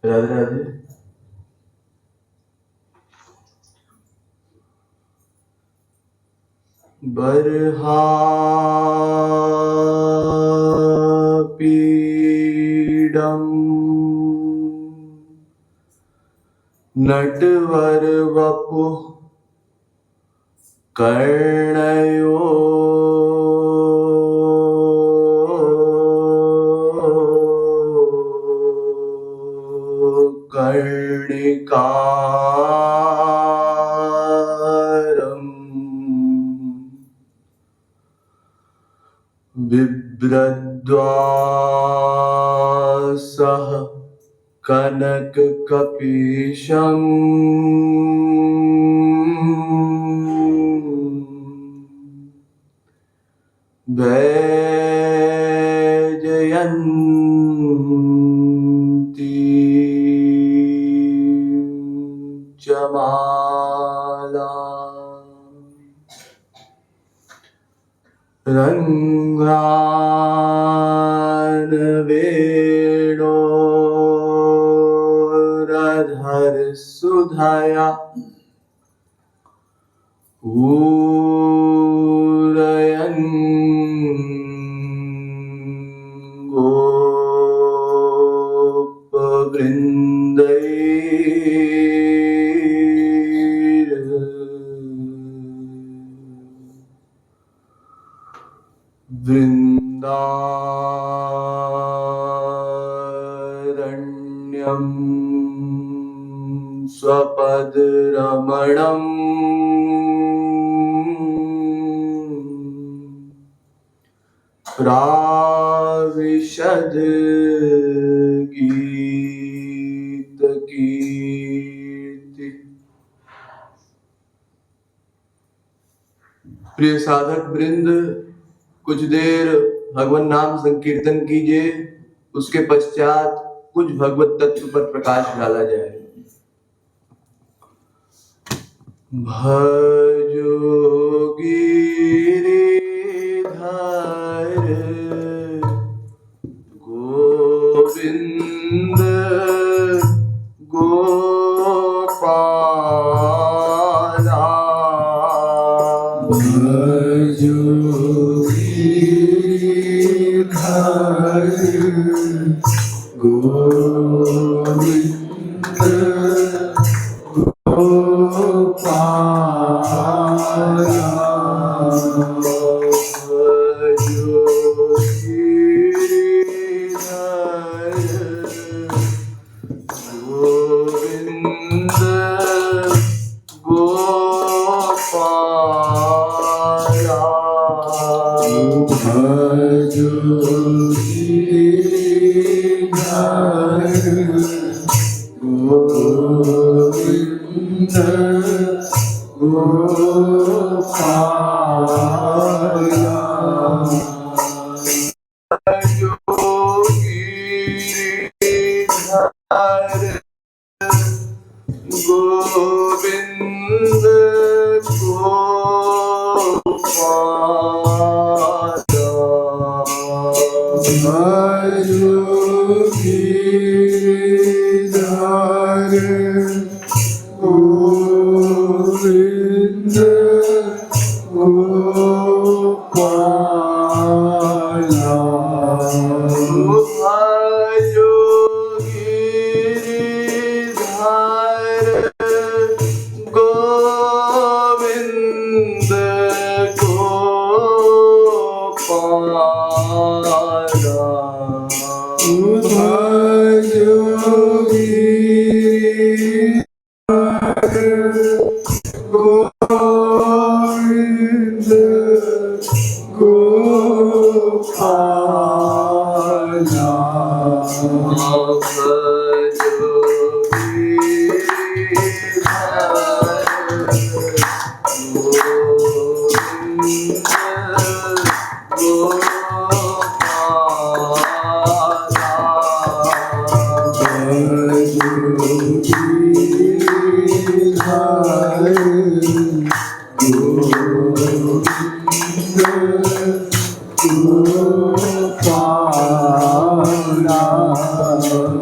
राधे राधे। बर्हापीडम् नटवर वपुः कर्णयो कर्णिकारम् बिभ्रद्वासः कनककपीशम् वैजयन्ती च माला रङ्गानवेणोरधर सुधया पूरयन् वृन्दारण्यं स्वपदरमणम् प्राविशद गीतकीर्ति। प्रिय साधक वृंद, कुछ देर भगवान नाम संकीर्तन कीजिए, उसके पश्चात कुछ भगवत तत्व पर प्रकाश डाला जाए। भजो गिरिधर गोविंद गोपाला, भजो गिरिधर गोविंद गोपाला, भजो गिरिधर गोविंद गोपाला, भजो गिरिधर गोविंद गोपाला, भजो गिरिधर गोविंद गोपाला, भजो गिरिधर गोविंद गोपाला, भजो गिरिधर गोविंद गोपाला, भजो गिरिधर गोविंद गोपाला,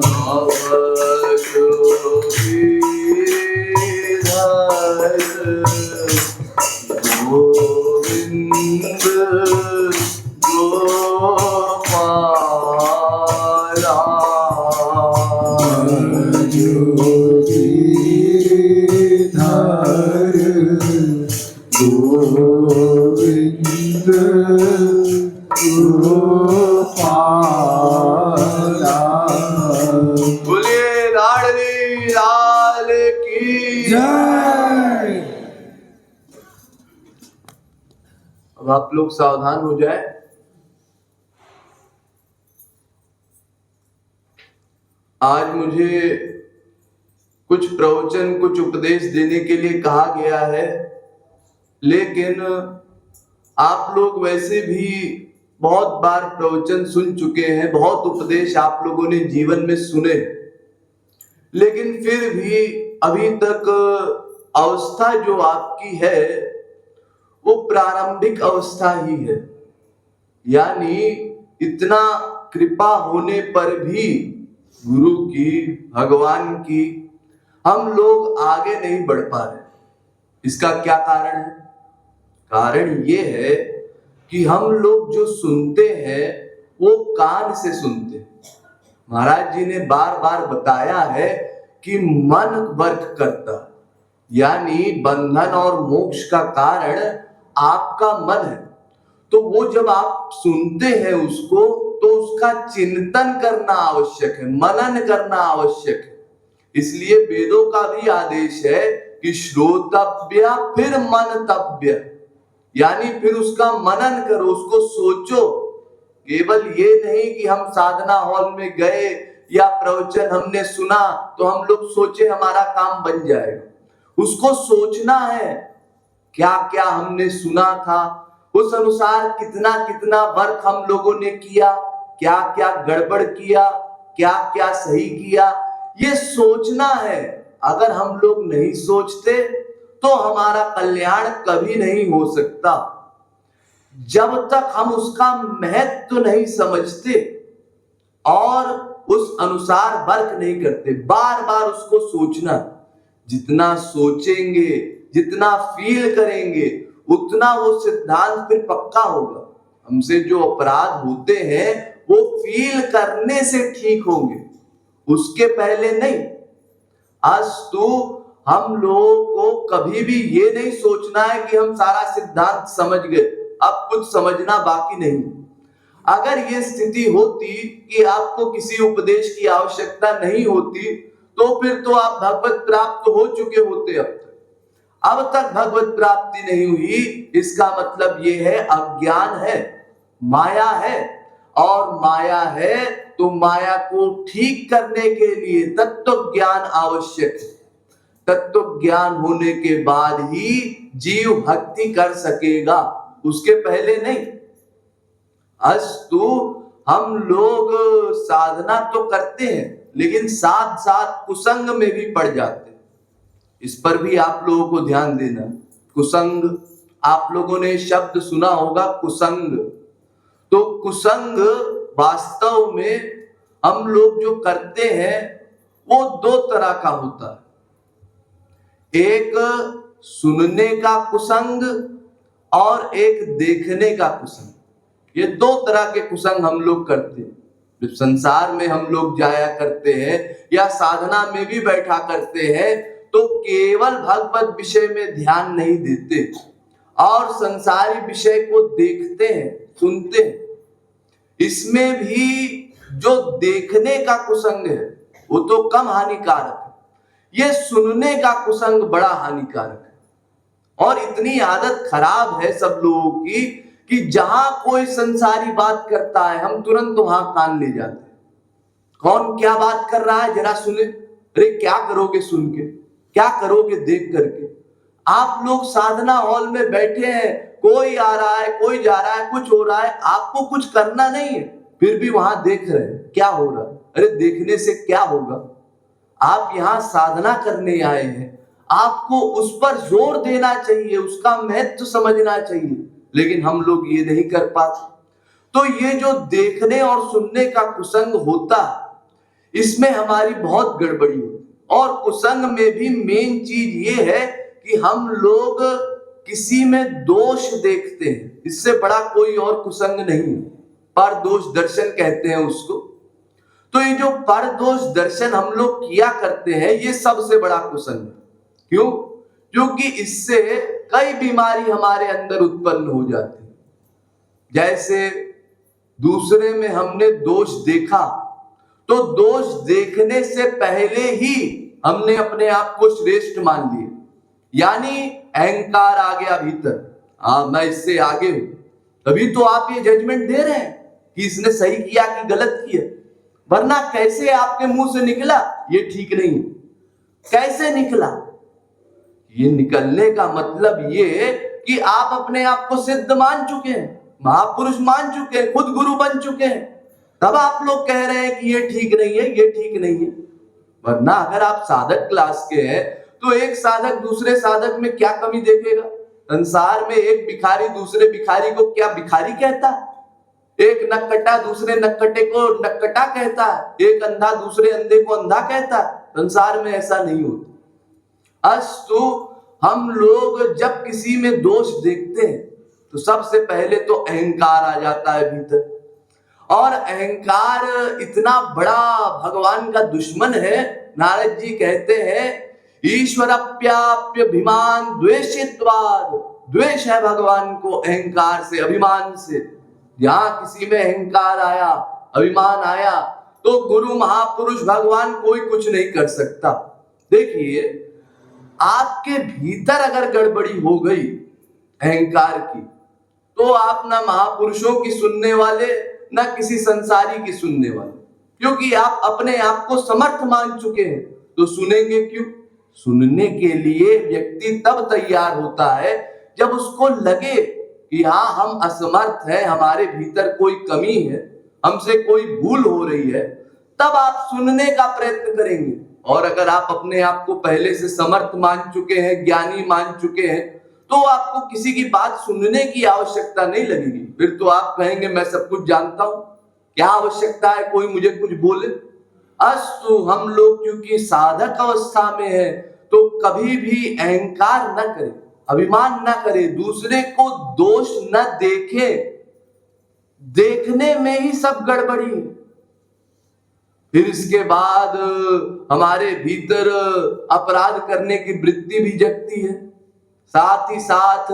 भजो गिरिधर गोविंद गोपाला। बोलिए लाडली लाल की जय। अब आप लोग सावधान हो जाए। आज मुझे कुछ प्रवचन, कुछ उपदेश देने के लिए कहा गया है, लेकिन आप लोग वैसे भी बहुत बार प्रवचन सुन चुके हैं, बहुत उपदेश आप लोगों ने जीवन में सुने, लेकिन फिर भी अभी तक अवस्था जो आपकी है वो प्रारंभिक अवस्था ही है। यानी इतना कृपा होने पर भी गुरु की, भगवान की, हम लोग आगे नहीं बढ़ पा रहे। इसका क्या कारण है? कारण ये है कि हम लोग जो सुनते हैं वो कान से सुनते हैं। महाराज जी ने बार बार बताया है कि मन वर्क करता, यानी बंधन और मोक्ष का कारण आपका मन है। तो वो जब आप सुनते हैं उसको, तो उसका चिंतन करना आवश्यक है, मनन करना आवश्यक है। इसलिए वेदों का भी आदेश है कि श्रोतव्य फिर मनतव्य, यानी फिर उसका मनन करो, उसको सोचो। केवल ये नहीं कि हम साधना हॉल में गए या प्रवचन हमने सुना तो हम लोग सोचे हमारा काम बन जाएगा। उसको सोचना है क्या क्या हमने सुना था, उस अनुसार कितना कितना वर्क हम लोगों ने किया, क्या क्या गड़बड़ किया, क्या क्या सही किया, ये सोचना है। अगर हम लोग नहीं सोचते तो हमारा कल्याण कभी नहीं हो सकता। जब तक हम उसका महत्व नहीं समझते और उस अनुसार वर्क नहीं करते, बार बार उसको सोचना। जितना सोचेंगे, जितना फील करेंगे, उतना वो सिद्धांत फिर पक्का होगा। हमसे जो अपराध होते हैं वो फील करने से ठीक होंगे, उसके पहले नहीं। अस्तु हम लोगों को कभी भी ये नहीं सोचना है कि हम सारा सिद्धांत समझ गए, अब कुछ समझना बाकी नहीं। अगर ये स्थिति होती कि आपको किसी उपदेश की आवश्यकता नहीं होती, तो फिर तो आप भगवत प्राप्त हो चुके होते। अब तक भगवत प्राप्ति नहीं हुई, इसका मतलब ये है अज्ञान है, माया है। और माया है तो माया को ठीक करने के लिए तत्व ज्ञान आवश्यक है। तत्व ज्ञान होने के बाद ही जीव भक्ति कर सकेगा, उसके पहले नहीं। अस्तु हम लोग साधना तो करते हैं, लेकिन साथ साथ कुसंग में भी पड़ जाते हैं। इस पर भी आप लोगों को ध्यान देना। कुसंग, आप लोगों ने शब्द सुना होगा कुसंग। तो कुसंग वास्तव में हम लोग जो करते हैं वो दो तरह का होता है। एक सुनने का कुसंग और एक देखने का कुसंग। ये दो तरह के कुसंग हम लोग करते हैं। जब संसार में हम लोग जाया करते हैं या साधना में भी बैठा करते हैं, तो केवल भगवत विषय में ध्यान नहीं देते और संसारी विषय को देखते हैं, सुनते हैं। इसमें भी जो देखने का कुसंग है वो तो कम हानिकारक है, ये सुनने का कुसंग बड़ा हानिकारक है। और इतनी आदत खराब है सब लोगों की कि जहां कोई संसारी बात करता है हम तुरंत वहां कान ले जाते हैं। कौन क्या बात कर रहा है जरा सुने। अरे क्या करोगे सुन के, क्या करोगे देख करके। आप लोग साधना हॉल में बैठे हैं, कोई आ रहा है, कोई जा रहा है, कुछ हो रहा है, आपको कुछ करना नहीं है, फिर भी वहां देख रहे हैं क्या हो रहा है। अरे देखने से क्या होगा, आप यहाँ साधना करने आए हैं, आपको उस पर जोर देना चाहिए, उसका महत्व समझना चाहिए, लेकिन हम लोग ये नहीं कर पाते। तो ये जो देखने और सुनने का कुसंग होता है, इसमें हमारी बहुत गड़बड़ी होती। और कुसंग में भी मेन चीज ये है कि हम लोग किसी में दोष देखते हैं। इससे बड़ा कोई और कुसंग नहीं है, पर दोष दर्शन कहते हैं उसको। तो ये जो परदोष दर्शन हम लोग किया करते हैं, ये सबसे बड़ा कुसंग है। क्यों? क्योंकि इससे कई बीमारी हमारे अंदर उत्पन्न हो जाती है। जैसे दूसरे में हमने दोष देखा, तो दोष देखने से पहले ही हमने अपने आप को श्रेष्ठ मान लिया, यानी अहंकार आ गया भीतर। मैं इससे आगे हूं, तभी तो आप ये जजमेंट दे रहे हैं कि इसने सही किया कि गलत किया। वरना कैसे आपके मुंह से निकला ये ठीक नहीं है? कैसे निकला? ये निकलने का मतलब ये कि आप अपने आप को सिद्ध मान चुके हैं, महापुरुष मान चुके हैं, खुद गुरु बन चुके हैं, तब आप लोग कह रहे हैं कि ये ठीक नहीं है, ये ठीक नहीं है। वरना अगर आप साधक क्लास के हैं तो एक साधक दूसरे साधक में क्या कमी देखेगा? संसार में एक भिखारी दूसरे भिखारी को क्या भिखारी कहता है? एक नक्कटा दूसरे नक्कटे को नक्कटा कहता है, एक अंधा दूसरे अंधे को अंधा कहता है। संसार में ऐसा नहीं होता। अस्तु हम लोग जब किसी में दोष देखते हैं तो सबसे पहले तो अहंकार आ जाता है भीतर, और अहंकार इतना बड़ा भगवान का दुश्मन है। नारद जी कहते हैं ईश्वरप्याप्यभिमान द्वेषित्वाद, द्वेष है भगवान को अहंकार से, अभिमान से। यहां किसी में अहंकार आया, अभिमान आया, तो गुरु महापुरुष भगवान कोई कुछ नहीं कर सकता। देखिए, आपके भीतर अगर गड़बड़ी हो गई अहंकार की, तो आप ना महापुरुषों की सुनने वाले, ना किसी संसारी की सुनने वाले, क्योंकि आप अपने आप को समर्थ मान चुके हैं। तो सुनेंगे क्यों? सुनने के लिए व्यक्ति तब तैयार होता है जब उसको लगे कि हाँ, हम असमर्थ हैं, हमारे भीतर कोई कमी है, हमसे कोई भूल हो रही है, तब आप सुनने का प्रयत्न करेंगे। और अगर आप अपने आप को पहले से समर्थ मान चुके हैं, ज्ञानी मान चुके हैं, तो आपको किसी की बात सुनने की आवश्यकता नहीं लगेगी। फिर तो आप कहेंगे मैं सब कुछ जानता हूं, क्या आवश्यकता है कोई मुझे कुछ बोले। अस्तु हम लोग क्योंकि साधक अवस्था में है, तो कभी भी अहंकार न करें, अभिमान न करें, दूसरे को दोष न देखें। देखने में ही सब गड़बड़ी है। फिर इसके बाद हमारे भीतर अपराध करने की वृत्ति भी जगती है। साथ ही साथ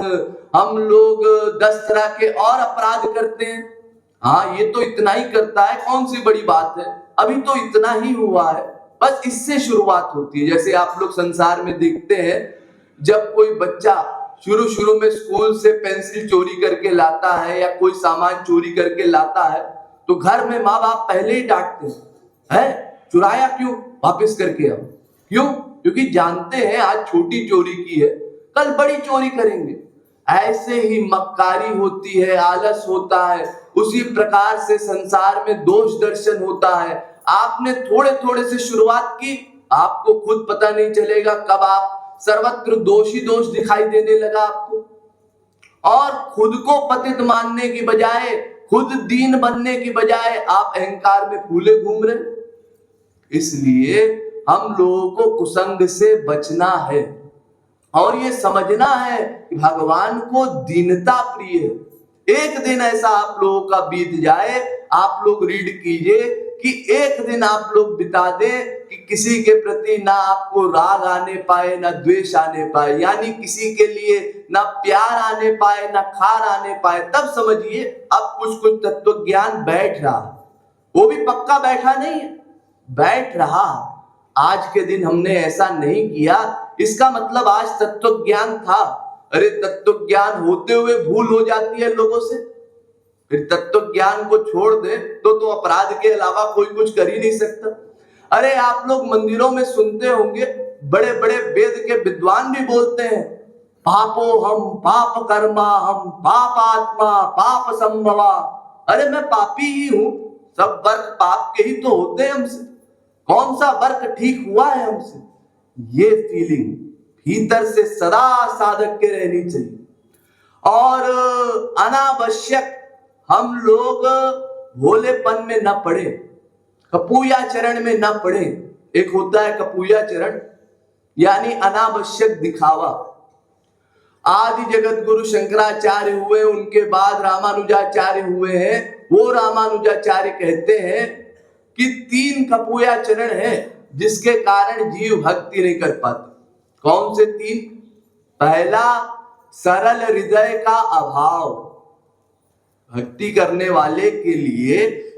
हम लोग 10 तरह के और अपराध करते हैं। हाँ, ये तो इतना ही करता है, कौन सी बड़ी बात है, अभी तो इतना ही हुआ है, बस इससे शुरुआत होती है। जैसे आप लोग संसार में देखते हैं, जब कोई बच्चा शुरू में स्कूल से पेंसिल चोरी करके लाता है या कोई सामान चोरी करके लाता है, तो घर में माँ बाप पहले ही डांटते हैं, चुराया क्यों, वापस करके आओ। क्यों? क्योंकि जानते हैं आज छोटी चोरी की है, कल बड़ी चोरी करेंगे। ऐसे ही मक्कारी होती है, आलस होता है, उसी प्रकार से संसार में दोष दर्शन होता है। आपने थोड़े थोड़े से शुरुआत की, आपको खुद पता नहीं चलेगा कब आप सर्वत्र दोषी दोष दिखाई देने लगा आपको। और खुद को पतित मानने की बजाय, खुद दीन बनने की बजाय आप अहंकार में फूले घूम रहे। इसलिए हम लोगों को कुसंग से बचना है और ये समझना है कि भगवान को दीनता प्रिय है। एक दिन ऐसा आप लोगों का बीत जाए, आप लोग रीड कीजिए कि एक दिन आप लोग बिता दें कि किसी के प्रति ना आपको राग आने पाए, ना द्वेष आने पाए, यानी किसी के लिए ना प्यार आने पाए, ना खार आने पाए। तब समझिए अब कुछ तत्व ज्ञान बैठ रहा, वो भी पक्का बैठा नहीं है, बैठ रहा। आज के दिन हमने ऐसा नहीं किया, इसका मतलब आज तत्व ज्ञान था। अरे तत्व ज्ञान होते हुए भूल हो जाती है लोगों से, फिर तत्व ज्ञान को छोड़ दे तो अपराध के अलावा कोई कुछ कर ही नहीं सकता। अरे आप लोग मंदिरों में सुनते होंगे, बड़े बड़े वेद के विद्वान भी बोलते हैं, पापो हम पाप कर्मा हम पाप आत्मा पाप संभवा। अरे मैं पापी ही हूं, सब वर्ग पाप के ही तो होते हैं हमसे, कौन सा वर्ग ठीक हुआ है हमसे। ये फीलिंग भीतर से सदा साधक के रहनी चाहिए। और अनावश्यक हम लोग भोलेपन में न पड़े, कपूया चरण में न पड़े। एक होता है कपूया चरण, यानी अनावश्यक दिखावा। आदि जगत गुरु शंकराचार्य हुए, उनके बाद रामानुजाचार्य हुए हैं। वो रामानुजाचार्य कहते हैं कि 3 कपूया चरण है जिसके कारण जीव भक्ति नहीं कर पाते। कौन से 3? पहला, सरल हृदय का अभाव। भक्ति करने वाले के लिए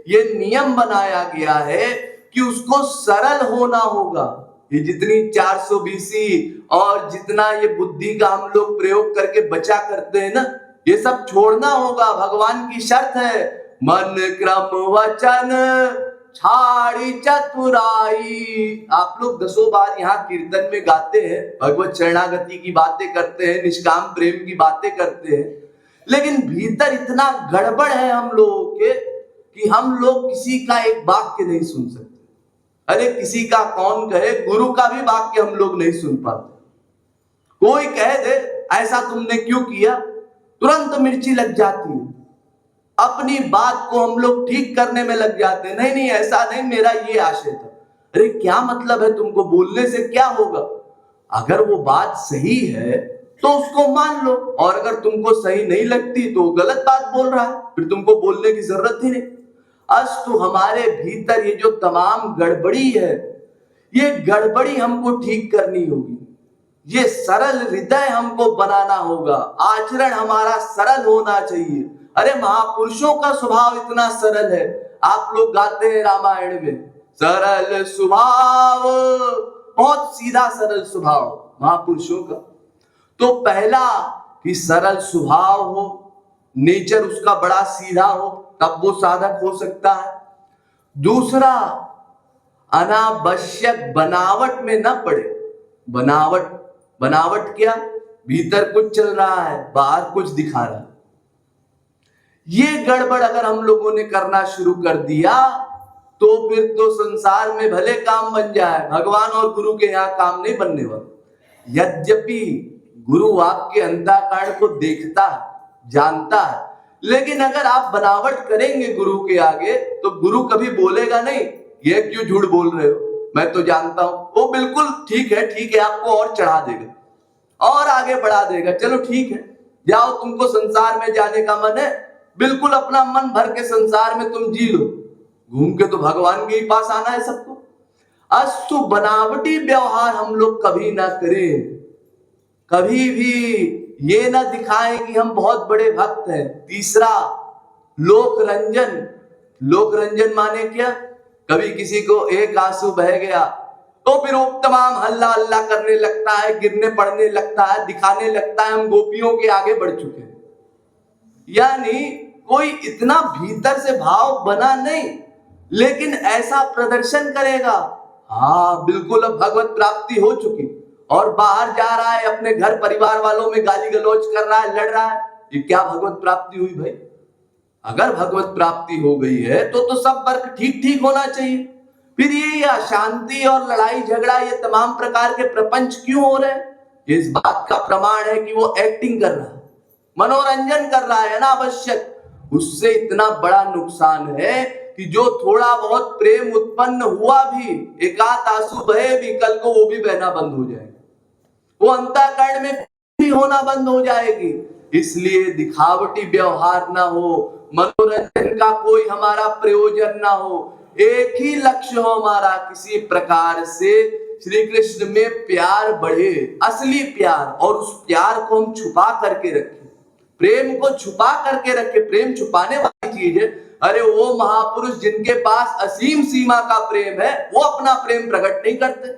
ये नियम बनाया गया है कि उसको सरल होना होगा। ये जितनी 420 और जितना ये बुद्धि का हम लोग प्रयोग करके बचा करते हैं ना, ये सब छोड़ना होगा। भगवान की शर्त है, मन क्रम वचन छाड़ी चतुराई। आप लोग 10 बार यहाँ कीर्तन में गाते हैं, भगवत शरणागति की बातें करते हैं, निष्काम प्रेम की बातें करते हैं, लेकिन भीतर इतना गड़बड़ है हम लोगों के कि हम लोग किसी का एक वाक्य नहीं सुन सकते। अरे किसी का कौन कहे, गुरु का भी वाक्य हम लोग नहीं सुन पाते। कोई कह दे ऐसा तुमने क्यों किया, तुरंत मिर्ची लग जाती है। अपनी बात को हम लोग ठीक करने में लग जाते हैं, नहीं नहीं ऐसा नहीं, मेरा ये आशय था। अरे क्या मतलब है, तुमको बोलने से क्या होगा? अगर वो बात सही है तो उसको मान लो, और अगर तुमको सही नहीं लगती तो गलत बात बोल रहा है, फिर तुमको बोलने की जरूरत ही नहीं। अस्तु हमारे भीतर ये जो तमाम गड़बड़ी है, ये गड़बड़ी हमको ठीक करनी होगी। ये सरल हृदय हमको बनाना होगा, आचरण हमारा सरल होना चाहिए। अरे महापुरुषों का स्वभाव इतना सरल है। आप लोग गाते हैं रामायण में, सरल स्वभाव, बहुत सीधा सरल स्वभाव महापुरुषों का। तो पहला कि सरल स्वभाव हो, नेचर उसका बड़ा सीधा हो, तब वो साधक हो सकता है। दूसरा, अनावश्यक बनावट में न पड़े। बनावट क्या? भीतर कुछ चल रहा है, बाहर कुछ दिखा रहा है। ये गड़बड़ अगर हम लोगों ने करना शुरू कर दिया तो फिर तो संसार में भले काम बन जाए, भगवान और गुरु के यहाँ काम नहीं बनने वाला। यद्यपि गुरु आपके अंतःकरण को देखता है, जानता है, लेकिन अगर आप बनावट करेंगे गुरु के आगे तो गुरु कभी बोलेगा नहीं, ये क्यों झूठ बोल रहे हो, मैं तो जानता हूं। वो बिल्कुल ठीक है आपको और चढ़ा देगा और आगे बढ़ा देगा। चलो ठीक है, जाओ, तुमको संसार में जाने का मन है, बिल्कुल अपना मन भर के संसार में तुम जी लो, घूम के तो भगवान के ही पास आना है सबको। अस्तु बनावटी व्यवहार हम लोग कभी ना करें, कभी भी ये ना दिखाएं कि हम बहुत बड़े भक्त हैं। तीसरा, लोक रंजन माने क्या? कभी किसी को एक आंसू बह गया तो फिर वो तमाम हल्ला हल्ला करने लगता है, गिरने पड़ने लगता है, दिखाने लगता है हम गोपियों के आगे बढ़ चुके हैं। यानी कोई इतना भीतर से भाव बना नहीं, लेकिन ऐसा प्रदर्शन करेगा, हाँ बिल्कुल अब भगवत प्राप्ति हो चुकी, और बाहर जा रहा है, अपने घर परिवार वालों में गाली गलौज कर रहा है, लड़ रहा है। ये क्या भगवत प्राप्ति हुई भाई? अगर भगवत प्राप्ति हो गई है तो सब वर्ग ठीक होना चाहिए। फिर ये अशांति और लड़ाई झगड़ा, ये तमाम प्रकार के प्रपंच क्यों हो रहे हैं? इस बात का प्रमाण है कि वो एक्टिंग कर रहा है, मनोरंजन कर रहा है ना आवश्यक। उससे इतना बड़ा नुकसान है कि जो थोड़ा बहुत प्रेम उत्पन्न हुआ भी, एकात आंसू बहे भी, कल को वो भी बहना बंद हो जाएगा, वो अंतःकरण में भी होना बंद हो जाएगी। इसलिए दिखावटी व्यवहार ना हो, मनोरंजन का कोई हमारा प्रयोजन ना हो, एक ही लक्ष्य हो हमारा, किसी प्रकार से श्री कृष्ण में प्यार बढ़े, असली प्यार, और उस प्यार को हम छुपा करके रखें, प्रेम को छुपा करके रखें। प्रेम छुपाने वाली चीज है। अरे वो महापुरुष जिनके पास असीम सीमा का प्रेम है, वो अपना प्रेम प्रकट नहीं करते,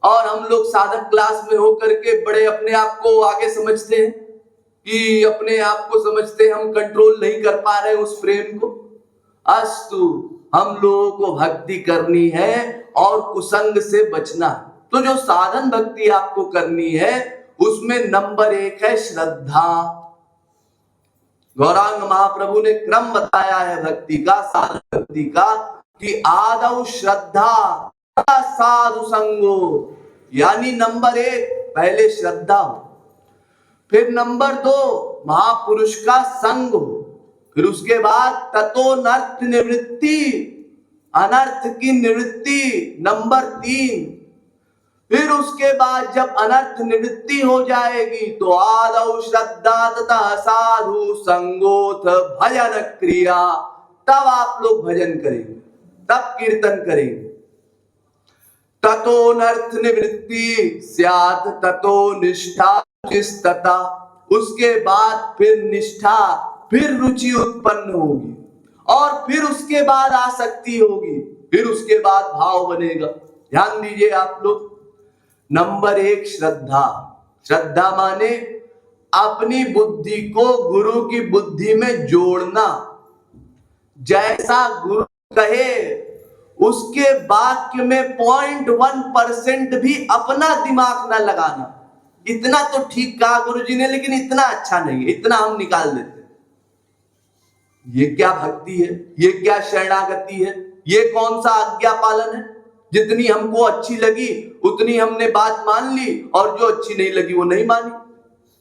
और हम लोग साधक क्लास में होकर के बड़े अपने आप को आगे समझते हैं कि अपने आप को समझते हैं हम कंट्रोल नहीं कर पा रहे उस प्रेम को। अस्तु हम लोगों को भक्ति करनी है और कुसंग से बचना है। तो जो साधन भक्ति आपको करनी है उसमें नंबर 1 है श्रद्धा। गौरांग महाप्रभु ने क्रम बताया है भक्ति का, साधन भक्ति का, कि आदौ श्रद्धा साधु संगो, यानी नंबर 1 पहले श्रद्धा हो, फिर नंबर 2 महापुरुष का संग हो, फिर उसके बाद ततो नर्थ निवृत्ति, अनर्थ की निवृत्ति नंबर 3, फिर उसके बाद जब अनर्थ निवृत्ति हो जाएगी तो आदौ श्रद्धा तथा साधु संगोथ भजन क्रिया, तब आप लोग भजन करेंगे। तब कीर्तन करेंगे। ततोनर्थ निवृत्ति स्यात् ततो निष्ठा चिस्तता, उसके बाद फिर निष्ठा, फिर रुचि उत्पन्न होगी, और फिर उसके बाद आसक्ति होगी, फिर उसके बाद भाव बनेगा। ध्यान दीजिए आप लोग। नंबर 1 श्रद्धा। श्रद्धा माने अपनी बुद्धि को गुरु की बुद्धि में जोड़ना। जैसा गुरु कहे उसके वाक्य में 0.1% भी अपना दिमाग ना लगाना। इतना तो ठीक कहा गुरुजी ने, लेकिन इतना अच्छा नहीं है, इतना हम निकाल देते। ये क्या भक्ति है? ये क्या शरणागति है? ये कौन सा आज्ञा पालन है? जितनी हमको अच्छी लगी उतनी हमने बात मान ली, और जो अच्छी नहीं लगी वो नहीं मानी।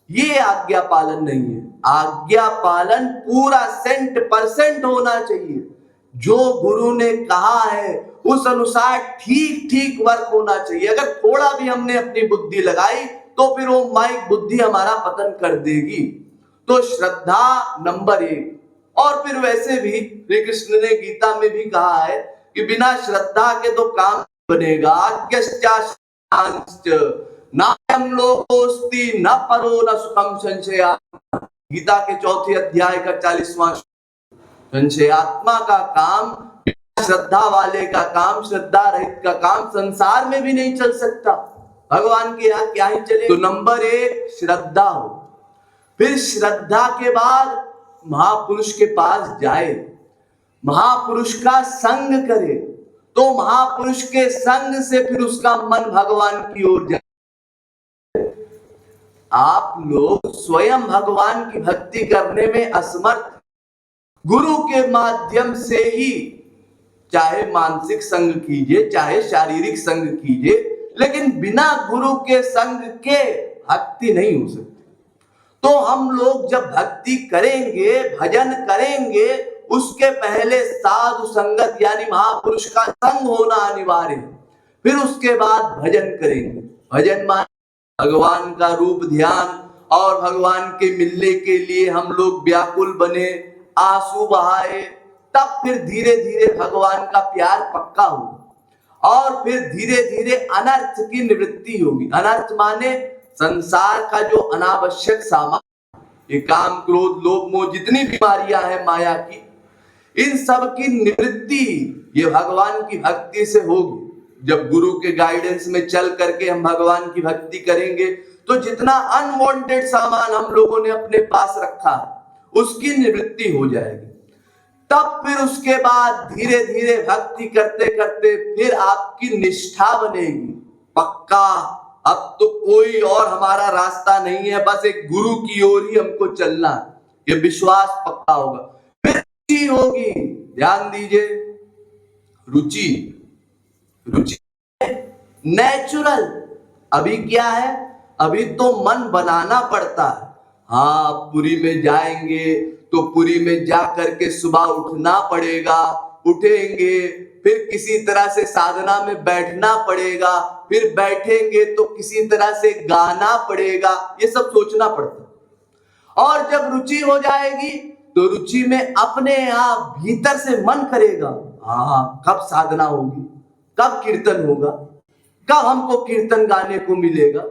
ये आज्ञा पालन नहीं है। आज्ञा पालन पूरा 100% होना चाहिए। जो गुरु ने कहा है उस अनुसार ठीक ठीक वर्क होना चाहिए। अगर थोड़ा भी हमने अपनी बुद्धि लगाई तो फिर वो माइक बुद्धि हमारा पतन कर देगी। तो श्रद्धा नंबर 1। और फिर वैसे भी श्री कृष्ण ने गीता में भी कहा है कि बिना श्रद्धा के तो काम बनेगा। नायं लोकोस्ति न परो न सुखम संशयात्मा, गीता के 4थे अध्याय का 40वां। संशयात्मा का काम, श्रद्धा वाले का काम, श्रद्धा रहित का काम संसार में भी नहीं चल सकता। भगवान के यहाँ क्या ही चले। तो नंबर 1 श्रद्धा हो। फिर श्रद्धा के बाद महापुरुष के पास जाए, महापुरुष का संग करे, तो महापुरुष के संग से फिर उसका मन भगवान की ओर जाए। आप लोग स्वयं भगवान की भक्ति करने में असमर्थ, गुरु के माध्यम से ही, चाहे मानसिक संग कीजिए चाहे शारीरिक संग कीजिए, लेकिन बिना गुरु के संग के भक्ति नहीं हो सकती। तो हम लोग जब भक्ति करेंगे, भजन करेंगे, उसके पहले साधु संगत यानी महापुरुष का संग होना अनिवार्य है। फिर उसके बाद भजन करेंगे। भजन मान भगवान का रूप ध्यान, और भगवान के मिलने के लिए हम लोग व्याकुल बने, आंसू बहाए, तब फिर धीरे धीरे भगवान का प्यार पक्का होगा, और फिर धीरे धीरे अनर्थ की निवृत्ति होगी। अनर्थ माने संसार का जो अनावश्यक सामान, ये काम क्रोध लोभ मोह जितनी बीमारियां हैं माया की, इन सब की निवृत्ति ये भगवान की भक्ति से होगी। जब गुरु के गाइडेंस में चल करके हम भगवान की भक्ति करेंगे तो जितना अनवांटेड सामान हम लोगों ने अपने पास रखा है उसकी निवृत्ति हो जाएगी। तब फिर उसके बाद धीरे धीरे भक्ति करते करते फिर आपकी निष्ठा बनेगी। पक्का अब तो कोई और हमारा रास्ता नहीं है, बस एक गुरु की ओर ही हमको चलना है, ये विश्वास पक्का होगा। फिर रुचि होगी। ध्यान दीजिए, रुचि रुचि नेचुरल। अभी क्या है, अभी तो मन बनाना पड़ता है। हाँ, पुरी में जाएंगे तो पुरी में जा करके सुबह उठना पड़ेगा, उठेंगे, फिर किसी तरह से साधना में बैठना पड़ेगा, फिर बैठेंगे तो किसी तरह से गाना पड़ेगा, ये सब सोचना पड़ता है। और जब रुचि हो जाएगी तो रुचि में अपने आप भीतर से मन करेगा, हाँ कब साधना होगी, कब कीर्तन होगा, कब हमको कीर्तन गाने को मिलेगा।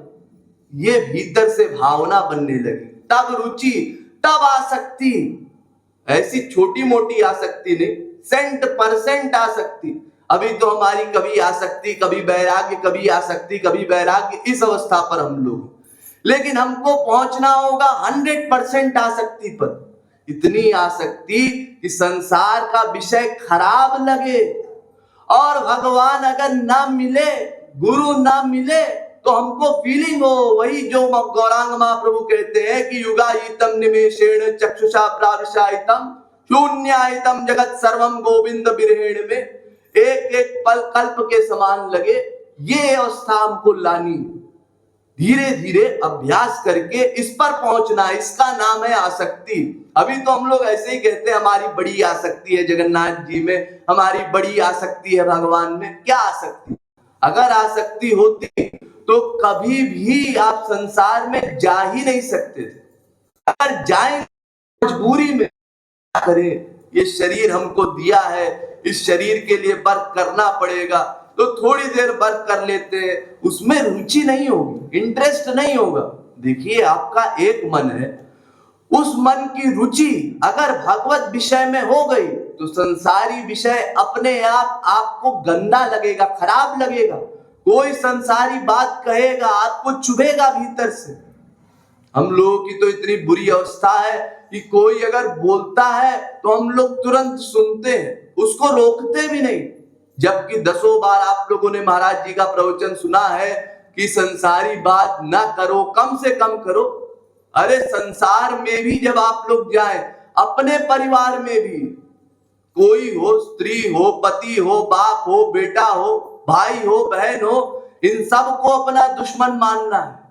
ये भीतर से भावना बनने लगी, तब रुचि, तब आसक्ति। ऐसी छोटी मोटी आसक्ति नहीं, 100% आसक्ति। अभी तो हमारी कभी आसक्ति, कभी वैराग्य, कभी आसक्ति, कभी वैराग्य, इस अवस्था पर हम लोग। लेकिन हमको पहुंचना होगा 100% आसक्ति पर। इतनी आसक्ति कि संसार का विषय खराब लगे, और भगवान अगर ना मिले, गुरु ना मिले, तो हमको फीलिंग हो वही जो गौरांग महाप्रभु कहते हैं कि युगायितम निमेषेण चक्षुषा प्राविशायितम शून्यायितम जगत सर्वम गोविंद बिरहेण में, एक एक पल कल्प के समान लगे। ये अवस्था हमको लानी, धीरे धीरे अभ्यास करके इस पर पहुंचना, इसका नाम है आसक्ति। अभी तो हम लोग ऐसे ही कहते हैं हमारी बड़ी आसक्ति है जगन्नाथ जी में, हमारी बड़ी आसक्ति है भगवान में। क्या आसक्ति? अगर आसक्ति होती तो कभी भी आप संसार में जा ही नहीं सकते थे। अगर जाए मजबूरी में करें, ये शरीर हमको दिया है, इस शरीर के लिए वर्क करना पड़ेगा, तो थोड़ी देर वर्क कर लेते हैं, उसमें रुचि नहीं होगी, इंटरेस्ट नहीं होगा। देखिए आपका एक मन है, उस मन की रुचि अगर भगवत विषय में हो गई तो संसारी विषय अपने आप आपको गंदा लगेगा, खराब लगेगा। कोई संसारी बात कहेगा आपको चुभेगा भीतर से। हम लोगों की तो इतनी बुरी अवस्था है कि कोई अगर बोलता है तो हम लोग तुरंत सुनते हैं, उसको रोकते भी नहीं। जबकि दसों बार आप लोगों ने महाराज जी का प्रवचन सुना है कि संसारी बात ना करो, कम से कम करो। अरे संसार में भी जब आप लोग जाएं, अपने परिवार में भी कोई हो, स्त्री हो, पति हो, बाप हो, बेटा हो, भाई हो, बहन हो, इन सबको अपना दुश्मन मानना है।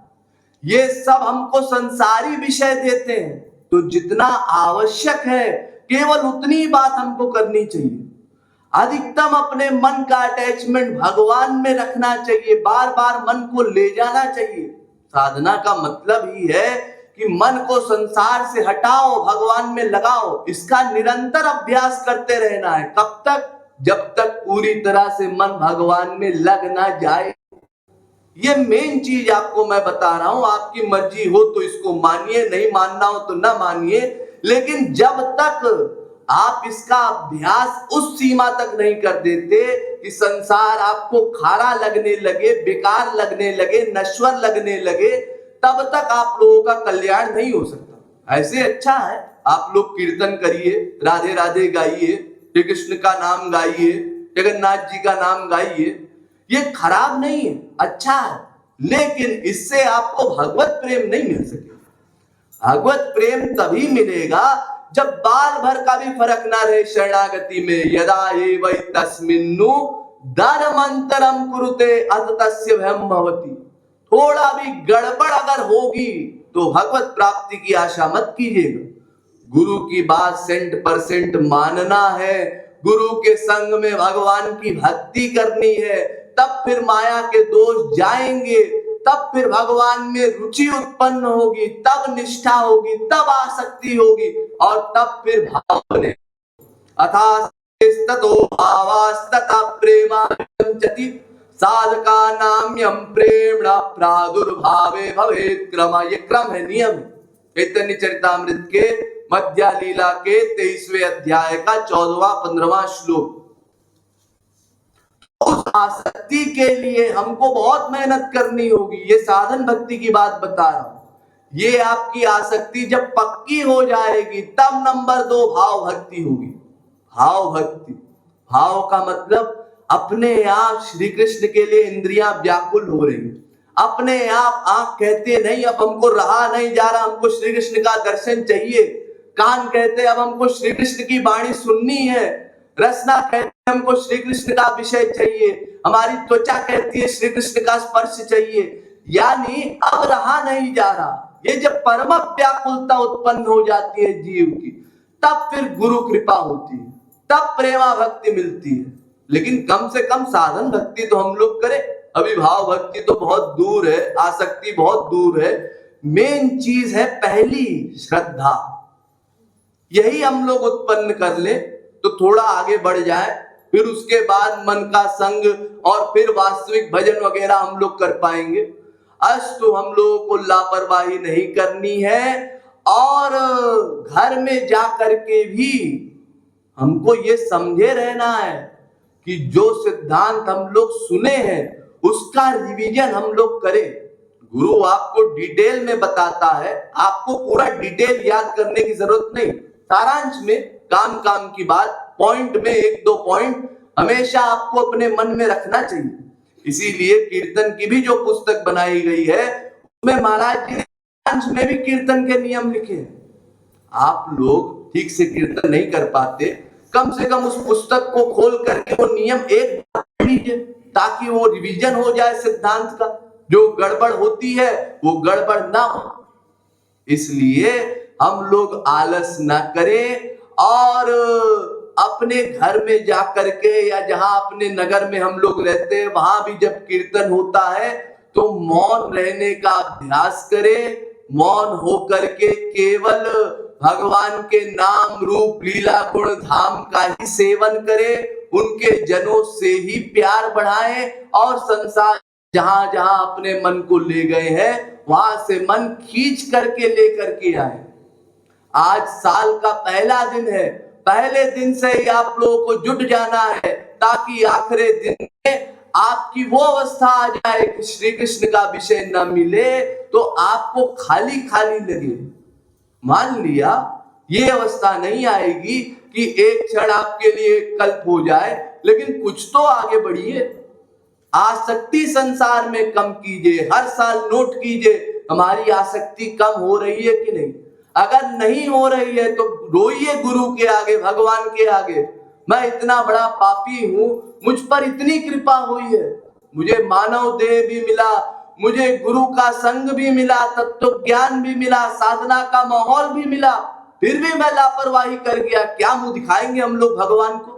ये सब हमको संसारी विषय देते हैं, तो जितना आवश्यक है केवल उतनी बात हमको करनी चाहिए। अधिकतम अपने मन का अटैचमेंट भगवान में रखना चाहिए, बार बार मन को ले जाना चाहिए। साधना का मतलब ही है कि मन को संसार से हटाओ, भगवान में लगाओ। इसका निरंतर अभ्यास करते रहना है। कब तक? जब तक पूरी तरह से मन भगवान में लग ना जाए। ये मेन चीज आपको मैं बता रहा हूं। आपकी मर्जी हो तो इसको मानिए, नहीं मानना हो तो ना मानिए, लेकिन जब तक आप इसका अभ्यास उस सीमा तक नहीं कर देते कि संसार आपको खारा लगने लगे, बेकार लगने लगे, नश्वर लगने लगे, तब तक आप लोगों का कल्याण नहीं हो सकता। ऐसे अच्छा है आप लोग कीर्तन करिए, राधे राधे गाइए, श्री कृष्ण का नाम गाइए, जगन्नाथ जी का नाम गाइए, ये खराब नहीं है, अच्छा है। लेकिन इससे आपको भगवत प्रेम नहीं मिल सकेगा। भगवत प्रेम तभी मिलेगा जब बाल भर का भी फर्क ना रहे शरणागति में। यदा एवं तस्मिन्नु धर्मांतरम कुरुते अथ तस्य भयं भवति। थोड़ा भी गड़बड़ अगर होगी तो भगवत प्राप्ति की आशा मत कीजिएगा। गुरु की बात 100% मानना है, गुरु के संग में भगवान की भक्ति करनी है, तब फिर माया के दोष जाएंगे, तब फिर भगवान में रुचि उत्पन्न होगी, तब निष्ठा होगी, तब आसक्ति होगी, और तब फिर भाव बने। अथास्ततो भावास्तथा प्रेमाचति साधका नाम्यम प्रेमणा प्रादुर्भावे भवेत् क्रम। ये क्रम है, नियम है। चैतन्य चरितामृत के मध्या लीला के 23वें अध्याय का 14वां 15वां श्लोक। उस आसक्ति के लिए हमको बहुत मेहनत करनी होगी। ये साधन भक्ति की बात बता रहा हूं। ये आपकी आसक्ति जब पक्की हो जाएगी तब नंबर 2 भाव भक्ति होगी। भाव भक्ति, भाव का मतलब अपने आप श्री कृष्ण के लिए इंद्रियां व्याकुल हो रही, अपने आप आंख कहते नहीं अब हमको रहा नहीं जा रहा, हमको श्री कृष्ण का दर्शन चाहिए, कान कहते अब हमको श्री कृष्ण की वाणी सुननी है, रसना कहते हमको श्री कृष्ण का विषय चाहिए, हमारी त्वचा कहती है श्री कृष्ण का स्पर्श चाहिए, यानी अब रहा नहीं जा रहा। ये जब परम व्याकुलता उत्पन्न हो जाती है जीव की, तब फिर गुरु कृपा होती है, तब प्रेमा भक्ति मिलती है। लेकिन कम से कम साधन भक्ति तो हम लोग करें। अभी भाव भक्ति तो बहुत दूर है, आसक्ति बहुत दूर है। मेन चीज है पहली श्रद्धा। यही हम लोग उत्पन्न कर ले तो थोड़ा आगे बढ़ जाए, फिर उसके बाद मन का संग और फिर वास्तविक भजन वगैरह हम लोग कर पाएंगे। अस्तु हम लोगों को लापरवाही नहीं करनी है, और घर में जा करके भी हमको ये समझे रहना है कि जो सिद्धांत हम लोग सुने हैं उसका रिवीजन हम लोग करें। गुरु आपको डिटेल में बताता है, आपको पूरा डिटेल याद करने की जरूरत नहीं। सारांश में काम काम की बात, पॉइंट में 1-2 पॉइंट हमेशा आपको अपने मन में रखना चाहिए। इसीलिए कीर्तन की भी जो पुस्तक बनाई गई है उसमें महाराज जी ने सारांश में भी कीर्तन के नियम लिखे हैं। आप लोग ठीक से कीर्तन नहीं कर पाते, कम से कम उस पुस्तक को खोल करके वो नियम एक बार पढ़ लीजिए, ताकि वो रिवीजन हो जाए सिद्धांत का। जो गड़बड़ होती है वो गड़बड़ ना हो। इसलिए हम लोग आलस ना करें, और अपने घर में जाकर के या जहां अपने नगर में हम लोग रहते हैं वहां भी जब कीर्तन होता है तो मौन रहने का अभ्यास करें, मौन होकर के केवल भगवान के नाम रूप लीला गुण धाम का ही सेवन करे, उनके जनों से ही प्यार बढ़ाए और संसार जहां जहां अपने मन को ले गए हैं वहां से मन खींच करके लेकर के आए। आज साल का पहला दिन है, पहले दिन से ही आप लोगों को जुट जाना है ताकि आखिरी दिन में आपकी वो अवस्था आ जाए कि श्री कृष्ण का विषय न मिले तो आपको खाली खाली लगे। मान लिया ये अवस्था नहीं आएगी कि एक क्षण आपके लिए कल्प हो जाए, लेकिन कुछ तो आगे बढ़िए। आसक्ति संसार में कम कीजिए, हर साल नोट कीजिए हमारी आसक्ति कम हो रही है कि नहीं। अगर नहीं हो रही है तो रोइए गुरु के आगे, भगवान के आगे, मैं इतना बड़ा पापी हूं, मुझ पर इतनी कृपा हुई है, मुझे मानव देह भी मिला, मुझे गुरु का संग भी मिला, तत्व ज्ञान भी मिला, साधना का माहौल भी मिला, फिर भी मैं लापरवाही कर गया। क्या मुंह दिखाएंगे हम लोग भगवान को?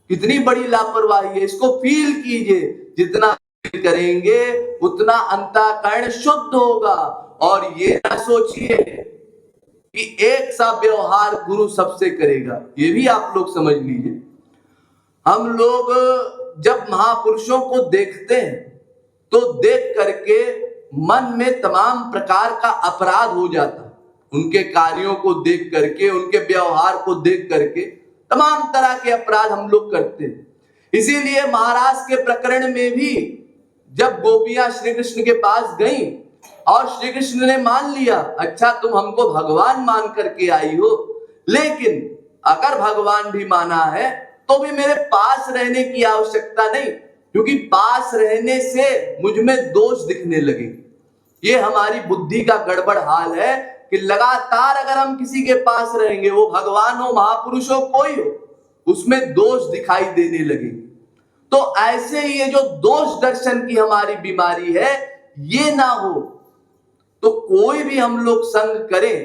कितनी बड़ी लापरवाही है, इसको फील कीजिए। जितना फील करेंगे उतना अंतःकरण शुद्ध होगा। और ये ना सोचिए कि एक सा व्यवहार गुरु सबसे करेगा, ये भी आप लोग समझ लीजिए। हम लोग जब महापुरुषों को देखते हैं तो देख करके मन में तमाम प्रकार का अपराध हो जाता है। उनके कार्यों को देख करके, उनके व्यवहार को देख करके तमाम तरह के अपराध हम लोग करते हैं। इसीलिए महाराज के प्रकरण में भी जब गोपियां श्री कृष्ण के पास गईं और श्री कृष्ण ने मान लिया, अच्छा तुम हमको भगवान मान करके आई हो, लेकिन अगर भगवान भी माना है तो भी मेरे पास रहने की आवश्यकता नहीं, क्योंकि पास रहने से मुझ में दोष दिखने लगे। ये हमारी बुद्धि का गड़बड़ हाल है कि लगातार अगर हम किसी के पास रहेंगे, वो भगवान हो, महापुरुष हो, कोई हो, उसमें दोष दिखाई देने लगे। तो ऐसे ही ये जो दोष दर्शन की हमारी बीमारी है, ये ना हो। तो कोई भी हम लोग संग करें,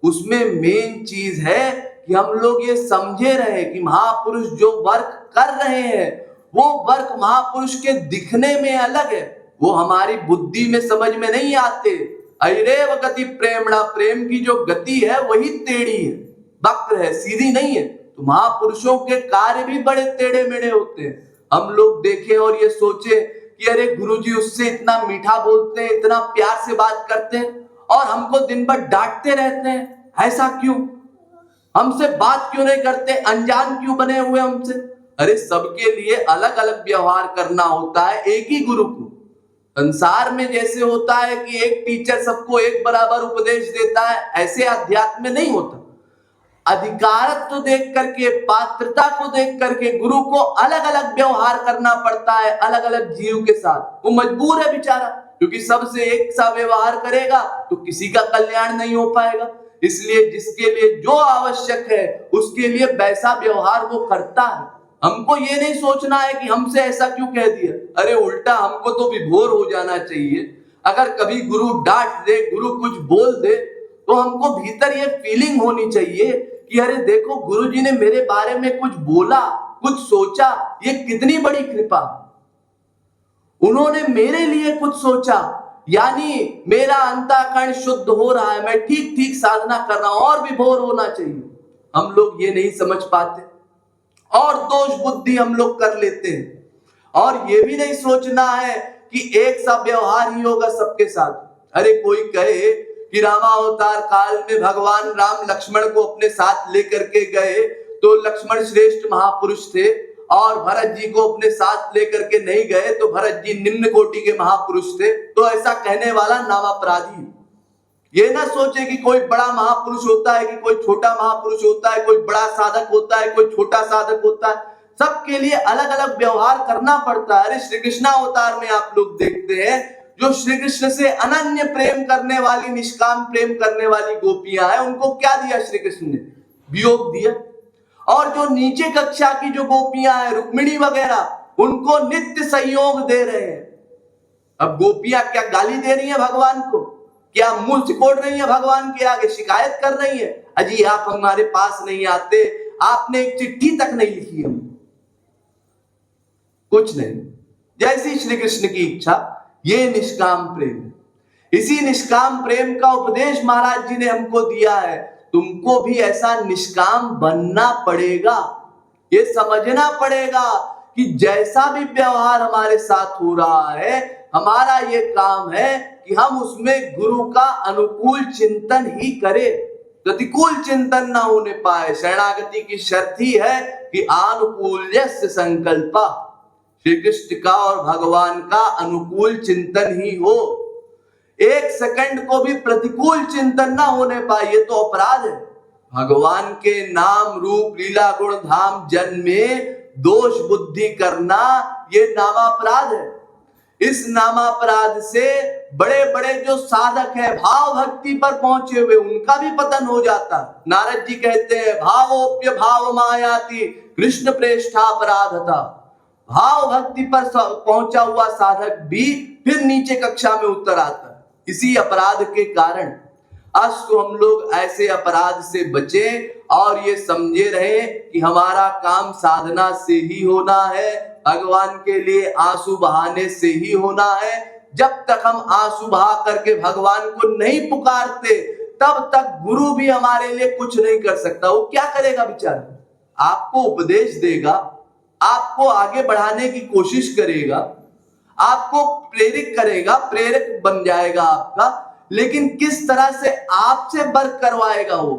उसमें मेन चीज है कि हम लोग ये समझे रहे कि महापुरुष जो वर्क कर रहे हैं वो वर्क महापुरुष के दिखने में अलग है, वो हमारी बुद्धि में समझ में नहीं आते। अरेव गति प्रेमणा, प्रेम की जो गति है वही टेढ़ी है, वक्र है, सीधी नहीं है। तो महापुरुषों के कार्य भी बड़े टेढ़े मेढ़े होते हैं। हम लोग देखें और ये सोचे कि अरे गुरुजी उससे इतना मीठा बोलते हैं, इतना प्यार से बात करते हैं और हमको दिन भर डांटते रहते हैं, ऐसा क्यों? हमसे बात क्यों नहीं करते, अनजान क्यों बने हुए हमसे? अरे सबके लिए अलग अलग व्यवहार करना होता है, एक ही गुरु को। संसार में जैसे होता है कि एक टीचर सबको एक बराबर उपदेश देता है, ऐसे अध्यात्म में नहीं होता। अधिकारत्व देख करके, पात्रता को देख करके गुरु को अलग अलग व्यवहार करना पड़ता है, अलग अलग जीव के साथ। वो मजबूर है बेचारा, क्योंकि सबसे एक सा व्यवहार करेगा तो किसी का कल्याण नहीं हो पाएगा। इसलिए जिसके लिए जो आवश्यक है उसके लिए वैसा व्यवहार वो करता है। हमको ये नहीं सोचना है कि हमसे ऐसा क्यों कह दिया, अरे उल्टा हमको तो विभोर हो जाना चाहिए। अगर कभी गुरु डांट दे, गुरु कुछ बोल दे, तो हमको भीतर ये फीलिंग होनी चाहिए कि अरे देखो गुरुजी ने मेरे बारे में कुछ बोला, कुछ सोचा, ये कितनी बड़ी कृपा। उन्होंने मेरे लिए कुछ सोचा, यानी मेरा अंतःकरण शुद्ध हो रहा है, मैं ठीक ठीक साधना कर रहा हूं, और विभोर होना चाहिए। हम लोग ये नहीं समझ पाते और दोष बुद्धि हम लोग कर लेते हैं। और ये भी नहीं सोचना है कि एक सा व्यवहार ही होगा सबके साथ। अरे कोई कहे कि रामावतार काल में भगवान राम लक्ष्मण को अपने साथ लेकर के गए तो लक्ष्मण श्रेष्ठ महापुरुष थे, और भरत जी को अपने साथ लेकर के नहीं गए तो भरत जी निम्न कोटि के महापुरुष थे। तो ऐसा कहने वाला नामापराधी। ये ना सोचे कि कोई बड़ा महापुरुष होता है कि कोई छोटा महापुरुष होता है, कोई बड़ा साधक होता है, कोई छोटा साधक होता है। सबके लिए अलग अलग व्यवहार करना पड़ता है। अरे श्री कृष्ण अवतार में आप लोग देखते हैं, जो श्री कृष्ण से अनन्य प्रेम करने वाली, निष्काम प्रेम करने वाली गोपियां हैं, उनको क्या दिया श्री कृष्ण ने? वियोग दिया। और जो नीचे कक्षा की जो गोपियां हैं, रुक्मिणी वगैरह, उनको नित्य संयोग दे रहे हैं। अब गोपियां क्या गाली दे रही है भगवान को? क्या मुंह सिकोड़ रही है भगवान के आगे, शिकायत कर रही है, अजी आप हमारे पास नहीं आते, आपने एक चिट्ठी तक नहीं लिखी हम? कुछ नहीं, जैसी श्री कृष्ण की इच्छा, ये निष्काम प्रेम। इसी निष्काम प्रेम का उपदेश महाराज जी ने हमको दिया है। तुमको भी ऐसा निष्काम बनना पड़ेगा। ये समझना पड़ेगा कि जैसा भी व्यवहार हमारे साथ हो रहा है, हमारा ये काम है कि हम उसमें गुरु का अनुकूल चिंतन ही करें, प्रतिकूल चिंतन ना होने पाए। शरणागति की शर्त ही है कि आनुकूल्यस्य संकल्पा, श्री कृष्ण का और भगवान का अनुकूल चिंतन ही हो। एक सेकंड को भी प्रतिकूल चिंतन ना होने पाए, ये तो अपराध है। भगवान के नाम रूप लीला गुण धाम जन्म में दोष बुद्धि करना ये नामापराध है। इस नामापराध से बड़े बड़े जो साधक हैं, भाव भक्ति पर पहुंचे हुए, उनका भी पतन हो जाता। नारद जी कहते हैं भावोप्य भाव मायाति कृष्ण प्रेष्ठापराधता। भाव भक्ति पर पहुंचा हुआ साधक भी फिर नीचे कक्षा में उतर आता है इसी अपराध के कारण। अस्तु हम लोग ऐसे अपराध से बचें और ये समझे रहे कि हमारा काम साधना से ही होना है, भगवान के लिए आंसू बहाने से ही होना है। जब तक हम आंसू बहा करके भगवान को नहीं पुकारते, तब तक गुरु भी हमारे लिए कुछ नहीं कर सकता। वो क्या करेगा बेचारा? आपको उपदेश देगा, आपको आगे बढ़ाने की कोशिश करेगा, आपको प्रेरित करेगा, प्रेरक बन जाएगा आपका, लेकिन किस तरह से आपसे वर्क करवाएगा वो?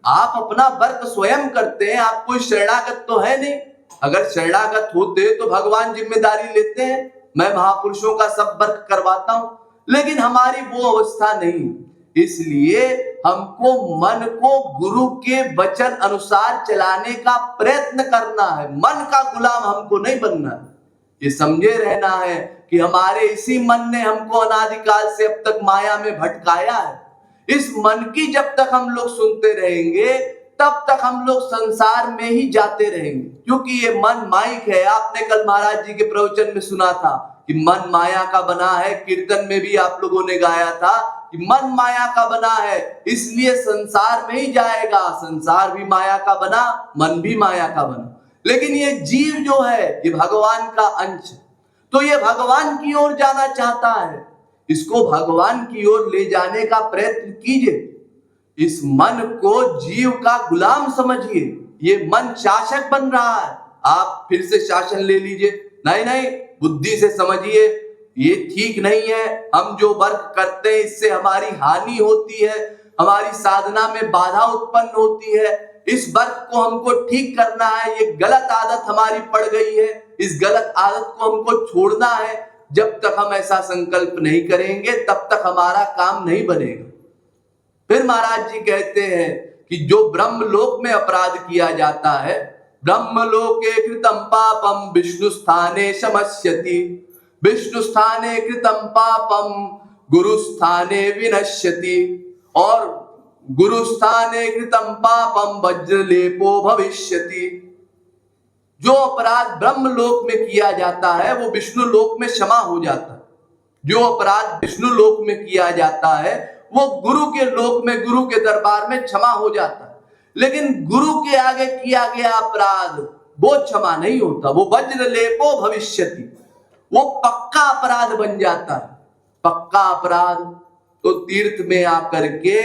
आप अपना वर्क स्वयं करते हैं, आप कोई शरणागत तो है नहीं। अगर शरणागत होते तो भगवान जिम्मेदारी लेते हैं, मैं महापुरुषों का सब वर्क करवाता हूं, लेकिन हमारी वो अवस्था नहीं। इसलिए हमको मन को गुरु के वचन अनुसार चलाने का प्रयत्न करना है, मन का गुलाम हमको नहीं बनना है। ये समझे रहना है कि हमारे इसी मन ने हमको अनादिकाल से अब तक माया में भटकाया है। इस मन की जब तक हम लोग सुनते रहेंगे, तब तक हम लोग संसार में ही जाते रहेंगे, क्योंकि ये मन माइक है। आपने कल महाराज जी के प्रवचन में सुना था कि मन माया का बना है, कीर्तन में भी आप लोगों ने गाया था कि मन माया का बना है, इसलिए संसार में ही जाएगा। संसार भी माया का बना, मन भी माया का बना, लेकिन ये जीव जो है ये भगवान का अंश, तो ये भगवान की ओर जाना चाहता है। इसको भगवान की ओर ले जाने का प्रयत्न कीजिए। इस मन को जीव का गुलाम समझिए। ये मन शासक बन रहा है, आप फिर से शासन ले लीजिए। नहीं नहीं, बुद्धि से समझिए, ये ठीक नहीं है। हम जो वर्क करते हैं इससे हमारी हानि होती है, हमारी साधना में बाधा उत्पन्न होती है। इस वर्क को हमको ठीक करना है। ये गलत आदत हमारी पड़ गई है, इस गलत आदत को हमको छोड़ना है। जब तक हम ऐसा संकल्प नहीं करेंगे, तब तक हमारा काम नहीं बनेगा। फिर महाराज जी कहते हैं कि जो ब्रह्मलोक में अपराध किया जाता है, ब्रह्मलोके कृतं पापम विष्णु स्थाने शमस्यति, विष्णु स्थाने कृतं पापम गुरु स्थाने विनश्यति, और गुरु स्थाने कृतं पापम वज्रलेपो भविष्यति। जो अपराध ब्रह्म लोक में किया जाता है वो विष्णु लोक में क्षमा हो जाता है। जो अपराध विष्णु लोक में किया जाता है वो गुरु के लोक में, गुरु के दरबार में क्षमा हो जाता है। लेकिन गुरु के आगे किया गया अपराध वो क्षमा नहीं होता, वो वज्रलेपो भविष्यति, वो पक्का अपराध बन जाता है। पक्का अपराध तो तीर्थ में आकर के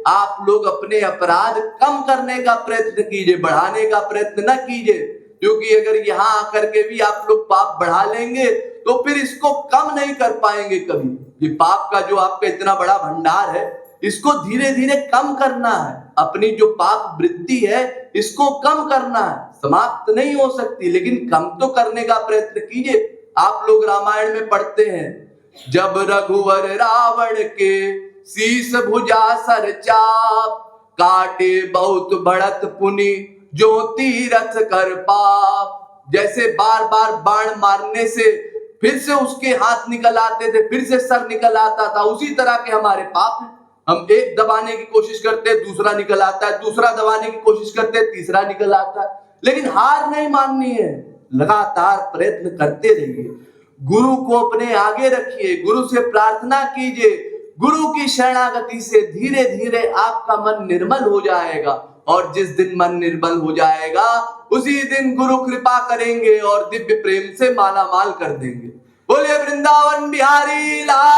आप लोग अपने अपराध कम करने का प्रयत्न कीजिए, बढ़ाने का प्रयत्न न कीजिए। क्योंकि अगर यहां आकर के भी आप लोग पाप बढ़ा लेंगे तो फिर इसको कम नहीं कर पाएंगे कभी। ये पाप का जो आपका इतना बड़ा भंडार है, इसको धीरे धीरे कम करना है। अपनी जो पाप वृत्ति है इसको कम करना है। समाप्त नहीं हो सकती, लेकिन कम तो करने का प्रयत्न कीजिए। आप लोग रामायण में पढ़ते हैं, जब रघुवर रावण के शीस भुजा सर चाप, काटे बहुत बढ़त पुनि जो तीरथ कर पाप। जैसे बार बार बाण मारने से फिर से उसके हाथ निकल आते थे, फिर से सर निकल आता था, उसी तरह के हमारे पाप हैं। हम एक दबाने की कोशिश करते हैं, दूसरा निकल आता है, दूसरा दबाने की कोशिश करते हैं, तीसरा निकल आता है। लेकिन हार नहीं माननी है, लगातार प्रयत्न करते रहिए। गुरु को अपने आगे रखिए, गुरु से प्रार्थना कीजिए। गुरु की शरणागति से धीरे धीरे आपका मन निर्मल हो जाएगा, और जिस दिन मन निर्मल हो जाएगा उसी दिन गुरु कृपा करेंगे और दिव्य प्रेम से माला माल कर देंगे। बोलिए वृंदावन बिहारी लाल।